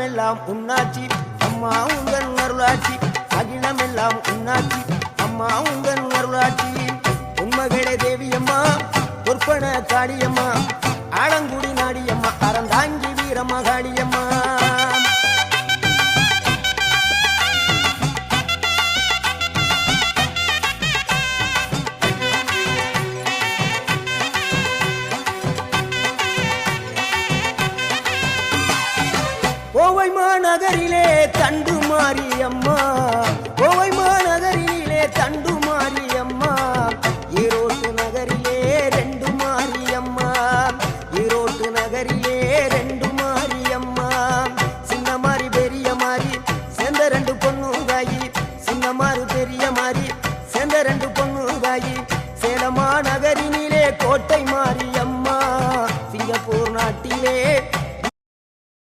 அகிலமெல்லாம் உன்னாட்சி அம்மா உந்தன் அருளாட்சி அகிலமெல்லாம் உன்னாட்சி அம்மா உந்தன் அருளாட்சி உண்மகளே தேவியம்மா பொற்பன காளியம்மா ஆலங்குடி நாடியம்மா அறந்தாங்கி வீரம்மா காளியம்மா கோவை மாநகரிலே தண்டு மாரியம்மா கோவை